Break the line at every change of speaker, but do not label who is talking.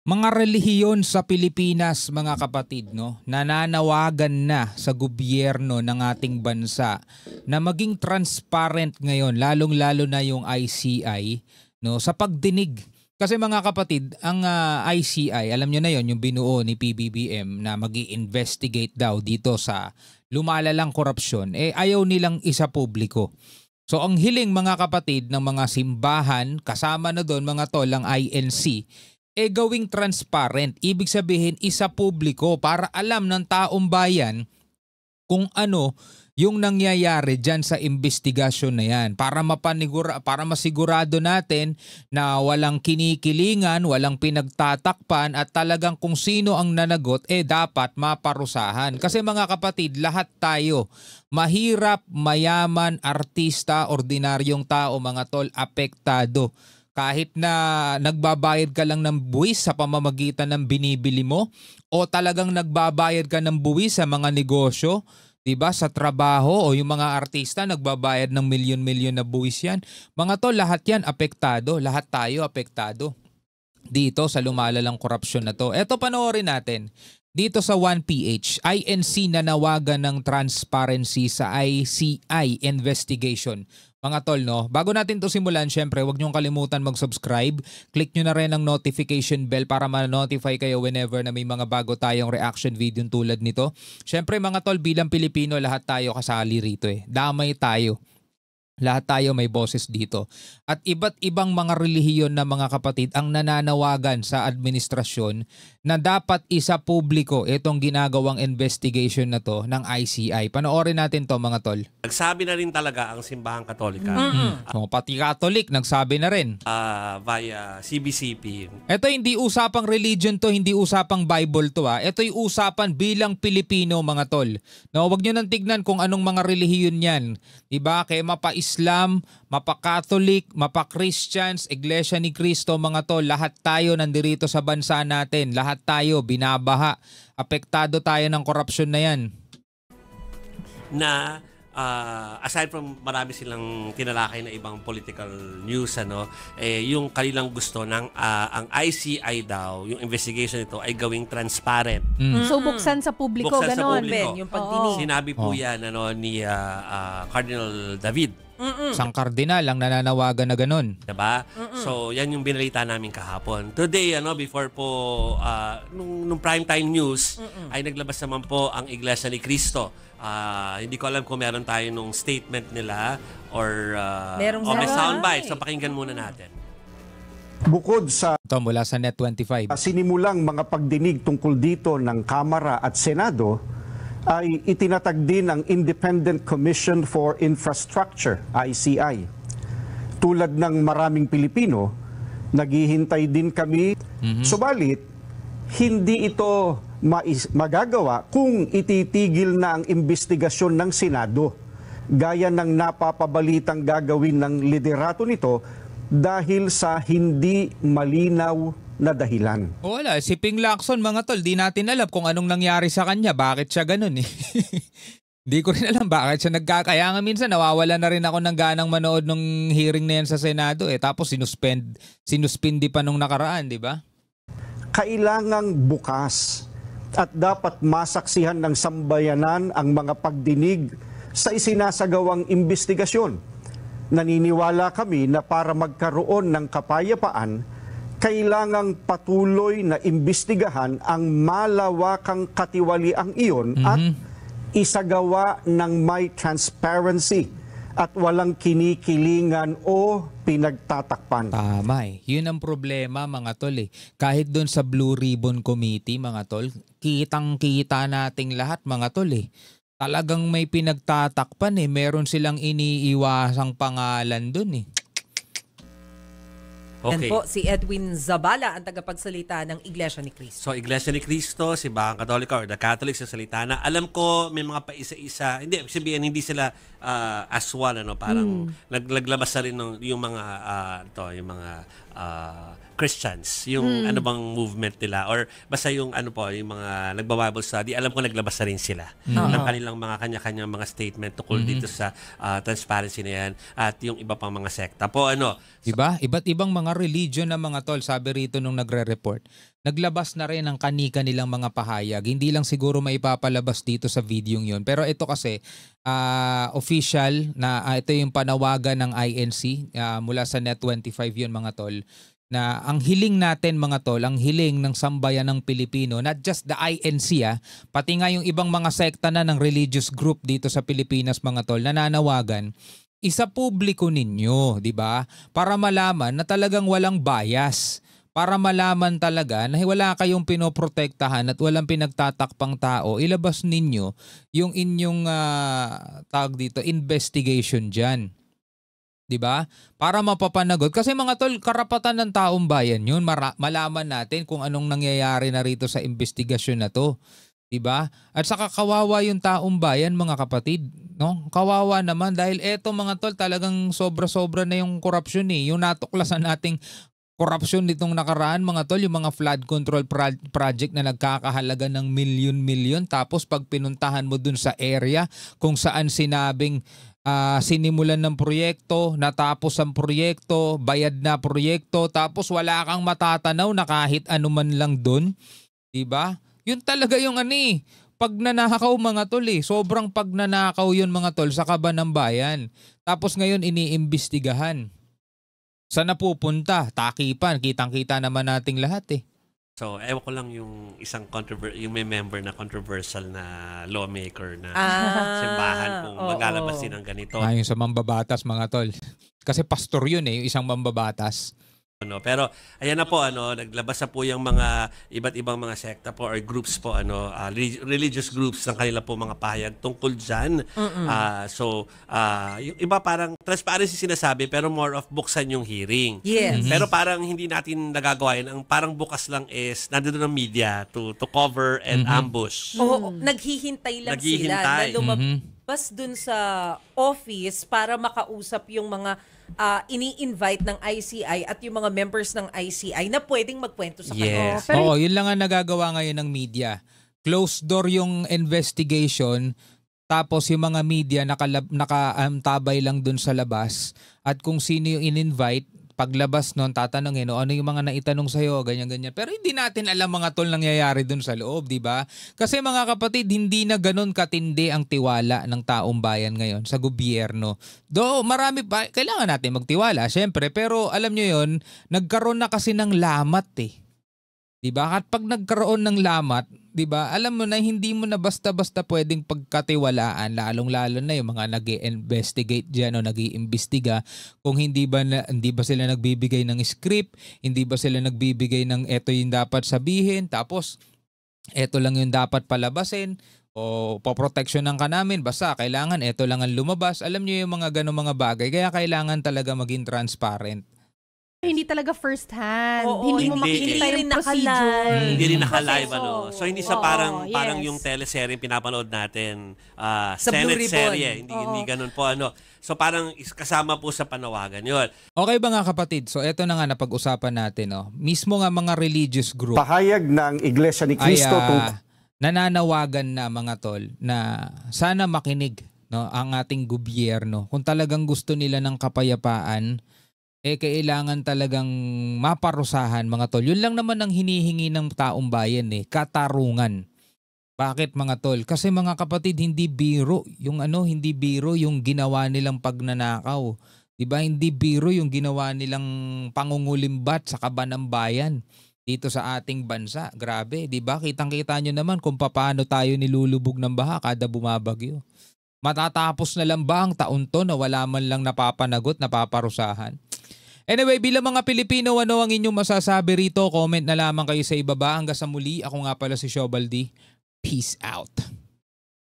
Mga relihiyon sa Pilipinas, mga kapatid, no, nananawagan na sa gobyerno ng ating bansa na maging transparent ngayon, lalong-lalo na yung ICI, no, sa pagdinig. Kasi mga kapatid, ang ICI, alam nyo na yon, yung binuo ni PBBM na magi-investigate daw dito sa lumalalang korupsyon, ayaw nilang isa publiko. So ang hiling mga kapatid ng mga simbahan, kasama na doon mga tol, ang INC, gawing transparent. Ibig sabihin isa publiko para alam ng taong bayan kung ano yung nangyayari dyan sa investigasyon na yan. Para masigurado natin na walang kinikilingan, walang pinagtatakpan at talagang kung sino ang nanagot dapat maparusahan. Kasi mga kapatid, lahat tayo, mahirap, mayaman, artista, ordinaryong tao, mga tol, apektado. Kahit na nagbabayad ka lang ng buwis sa pamamagitan ng binibili mo o talagang nagbabayad ka ng buwis sa mga negosyo, 'di ba, sa trabaho o yung mga artista nagbabayad ng milyon-milyon na buwis yan. Mga tol, lahat yan apektado, lahat tayo apektado dito sa lumalalang korupsyon na to. Eto, panoorin natin. Dito sa 1PH, INC nanawagan ng transparency sa ICI investigation. Mga tol, no, bago natin to simulan, syempre, huwag niyong kalimutan mag-subscribe. Click nyo na rin ang notification bell para ma-notify kayo whenever na may mga bago tayong reaction video tulad nito. Syempre, mga tol, bilang Pilipino, lahat tayo kasali rito Damay tayo. Lahat tayo may boses dito. At iba't ibang mga relihiyon na mga kapatid ang nananawagan sa administrasyon na dapat isa publiko itong ginagawang investigation na to ng ICI. Panoorin natin to, mga tol.
Nagsabi na rin talaga ang Simbahang Katolika.
Pati Catholic nagsabi na rin.
Via CBCP.
Ito hindi usapang religion to, hindi usapang Bible to. Ito'y usapan bilang Pilipino, mga tol. No, wag nyo nang tignan kung anong mga relihiyon yan. Diba? Kaya mapa-Islam, mapa-Catholic, mapa-Christians, Iglesia ni Cristo, mga tol. Lahat tayo nandirito sa bansa natin. Lahat tayo binabaha. Apektado tayo ng korupsyon na yan.
Na aside from marami silang tinalakay na ibang political news, yung kanilang gusto ng ang ICI daw, yung investigation nito ay gawing transparent.
So buksan sa publiko,
Buksan sa
ganon.
publiko.
Yung pagdinig.
Sinabi po yan ni Cardinal David.
Isang kardinal ang nananawagan na ganun.
Diba? So, yan yung binalita namin kahapon. Today, before po, nung primetime news, ay naglabas naman po ang Iglesia ni Cristo. Hindi ko alam kung meron tayo nung statement nila or may soundbite. So, pakinggan muna natin.
Bukod sa
Ito mula sa Net25.
sinimulang mga pagdinig tungkol dito ng Kamara at Senado, ay itinatag din ang Independent Commission for Infrastructure, ICI. Tulad ng maraming Pilipino, naghihintay din kami, subalit hindi ito magagawa kung ititigil na ang investigasyon ng Senado, gaya ng napapabalitang gagawin ng liderato nito dahil sa hindi malinaw na dahilan.
Wala, si Ping Lacson, mga tol, di natin alam kung anong nangyari sa kanya, bakit siya ganun Di ko rin alam bakit siya kaya nga minsan nawawala na rin ako ng ganang manood ng hearing na yan sa Senado tapos sinuspindi pa nung nakaraan, di ba?
Kailangang bukas at dapat masaksihan ng sambayanan ang mga pagdinig sa isinasagawang investigasyon. Naniniwala kami na para magkaroon ng kapayapaan, kailangang patuloy na imbestigahan ang malawakang katiwaliang iyon at isagawa ng may transparency at walang kinikilingan o pinagtatakpan.
Tama Yun ang problema, mga tol Kahit doon sa Blue Ribbon Committee, mga tol, kitang-kita nating lahat, mga tol Talagang may pinagtatakpan Meron silang iniiwasang pangalan doon
Yan
Okay.
po, si Edwin Zabala, ang tagapagsalita ng Iglesia ni Cristo.
So, Iglesia ni Cristo, Simbahang Katolika or the Catholics sa salita na. Alam ko may mga paisa-isa, hindi sila as one, parang naglabas na rin yung mga Christians, yung ano bang movement nila, or basta yung ano po, yung mga nagba-Bible study, alam ko naglabas na rin sila ng kanilang mga kanya-kanyang mga statement tukol dito sa transparency na yan at yung iba pang mga sekta po.
Diba? Iba't ibang mga religion na mga tol, sabi rito nung nagre-report, naglabas na rin ang kanika nilang mga pahayag. Hindi lang siguro maipapalabas dito sa video yun. Pero ito kasi, official na ito yung panawagan ng INC mula sa Net25 yun mga tol. Na ang hiling natin mga tol, ang hiling ng sambayan ng Pilipino, not just the INC pati nga yung ibang mga sekta na ng religious group dito sa Pilipinas mga tol, nananawagan, isa publiko ninyo, di ba? Para malaman na talagang walang bias. Para malaman talaga na wala kayong pinoprotektahan at walang pinagtatakpang tao, ilabas ninyo yung inyong tawag dito, investigation dyan. 'Di ba? Para mapapanagot kasi mga tol, karapatan ng taong bayan 'yun, malaman natin kung anong nangyayari na rito sa investigasyon na 'to. 'Di ba? At saka kawawa yung taong bayan mga kapatid, no? Kawawa naman dahil eto mga tol, talagang sobra-sobra na yung korupsyon Yung natuklasan nating korupsyon nitong nakaraan mga tol, yung mga flood control project na nagkakahalaga ng milyon-milyon, tapos pag pinuntahan mo dun sa area kung saan sinabing sinimulan ng proyekto, natapos ang proyekto, bayad na proyekto, tapos wala kang matatanaw na kahit ano man lang doon. Diba? Yun talaga yung pagnanakaw mga tol Sobrang pagnanakaw yun mga tol sa kaban ng bayan. Tapos ngayon iniimbestigahan. Saan napupunta? Takipan. Kitang-kita naman nating lahat
So, ewan ko lang yung isang yung may member na controversial na lawmaker na simbahan kung maglalabas din ng ganito.
Yung sa mambabatas mga tol. Kasi pastor yun yung isang mambabatas.
Pero ayan na po naglabas na po yung mga iba't ibang mga sekta po or groups po religious groups ng kanila po mga pahayag tungkol diyan. Yung iba parang transparency sinasabi pero more of buksan yung hearing.
Yes.
Pero parang hindi natin nagagawa yun. Ang parang bukas lang is nandoon ng media to cover and ambush.
Oo, naghihintay lang sila na lumabas dun sa office para makausap yung mga ini-invite ng ICI at yung mga members ng ICI na pwedeng magkwento sa kanila.
Yes.
Oo, yun lang ang nagagawa ngayon ng media. Closed door yung investigation, tapos yung mga media nakatabay lang dun sa labas, at kung sino yung in-invite, paglabas nun, tatanungin, ano yung mga naitanong sa'yo, ganyan-ganyan. Pero hindi natin alam mga tol nangyayari dun sa loob, di ba? Kasi mga kapatid, hindi na ganun katindi ang tiwala ng taong bayan ngayon sa gobyerno. Marami pa, kailangan natin magtiwala, syempre, pero alam nyo yon, nagkaroon na kasi ng lamat Diba? At pag nagkaroon ng lamat, diba, alam mo na hindi mo na basta-basta pwedeng pagkatiwalaan, lalong-lalo na yung mga nag-investigate dyan o nag-iimbestiga, kung hindi ba sila nagbibigay ng script, hindi ba sila nagbibigay ng eto yung dapat sabihin, tapos eto lang yung dapat palabasin, o poproteksyonan ka namin, basta kailangan eto lang ang lumabas. Alam nyo yung mga ganong mga bagay, kaya kailangan talaga maging transparent.
Hindi talaga first hand.
Oo,
hindi mo makikita yung procedure.
Hindi rin naka-live So hindi sa parang
yes.
yung teleserye pinapanood natin
Sa Blue
Senate
Ribbon.
serye. Hindi ganun po So parang kasama po sa panawagan yun.
Okay ba nga kapatid? So eto na nga napag-usapan natin Mismo nga mga religious group
Pahayag ng Iglesia ni Cristo
nananawagan na mga tol na sana makinig ang ating gobyerno. Kung talagang gusto nila ng kapayapaan, kailangan talagang maparusahan mga tol. Yun lang naman ang hinihingi ng taong bayan katarungan. Bakit mga tol? Kasi mga kapatid, hindi biro yung ginawa nilang pagnanakaw. Diba? Hindi biro yung ginawa nilang pangungulimbat sa kaban ng bayan dito sa ating bansa. Grabe, diba? Kitang-kita nyo naman kung paano tayo nilulubog ng baha kada bumabagyo. Matatapos na lang ba ang taon to na wala man lang napapanagot, napaparusahan? Anyway, bilang mga Pilipino, ano ang inyong masasabi rito? Comment na lamang kayo sa ibaba. Hanggang sa muli, ako nga pala si Shobaldi. Peace out.